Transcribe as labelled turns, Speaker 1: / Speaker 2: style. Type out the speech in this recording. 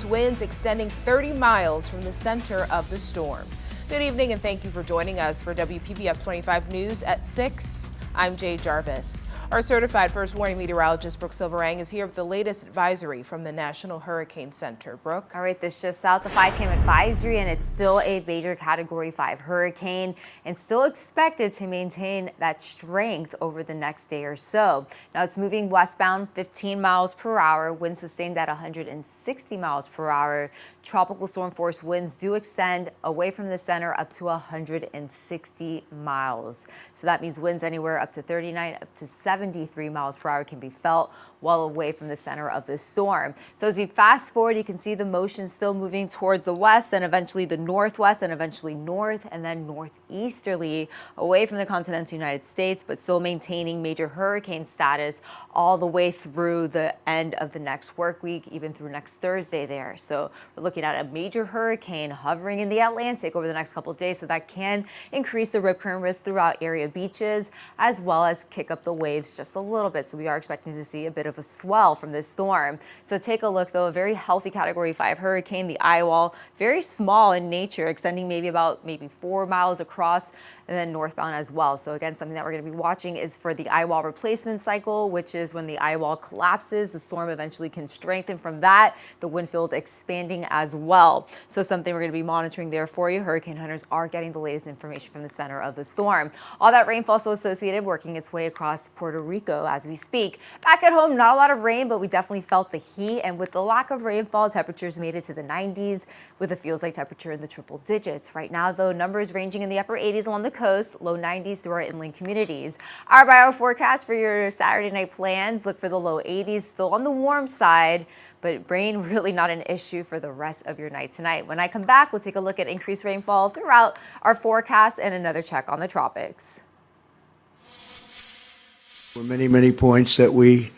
Speaker 1: winds extending 30 miles from the center of the storm. Good evening and thank you for joining us for WPBF 25 News at 6. I'm Jay Jarvis. Our certified first warning meteorologist, Brooke Silverang, is here with the latest advisory from the National Hurricane Center. Brooke?
Speaker 2: All right, this just out the 5 cam advisory, and it's still a major Category 5 hurricane and still expected to maintain that strength over the next day or so. Now it's moving westbound 15 miles per hour, winds sustained at 160 miles per hour. Tropical storm force winds do extend away from the center up to 160 miles. So that means winds anywhere up to 39 up to 73 miles per hour can be felt well away from the center of the storm. So as we fast forward, you can see the motion still moving towards the west, and eventually the northwest, and eventually north, and then northeasterly away from the continental United States, but still maintaining major hurricane status all the way through the end of the next work week, even through next Thursday there. So we're looking at a major hurricane hovering in the Atlantic over the next couple of days, so that can increase the rip current risk throughout area beaches, as well as kick up the waves just a little bit. So we are expecting to see a bit of a swell from this storm. So take a look, though, a very healthy Category 5 hurricane, the eye wall, very small in nature, extending maybe 4 miles across and then northbound as well. So again, something that we're going to be watching is for the eye wall replacement cycle, which is when the eye wall collapses, the storm eventually can strengthen from that, the wind field expanding as well. So something we're going to be monitoring there for you. Hurricane hunters are getting the latest information from the center of the storm. All that rainfall also associated working its way across Puerto Rico as we speak. Back at home, not a lot of rain, but we definitely felt the heat, and with the lack of rainfall, temperatures made it to the 90s with a feels like temperature in the triple digits. Right now, though, numbers ranging in the upper 80s along the coast, low 90s through our inland communities. Our bio forecast for your Saturday night plans, look for the low 80s, still on the warm side, but rain really not an issue for the rest of your night tonight. When I come back, we'll take a look at increased rainfall throughout our forecast and another check on the tropics.
Speaker 3: There were many points that we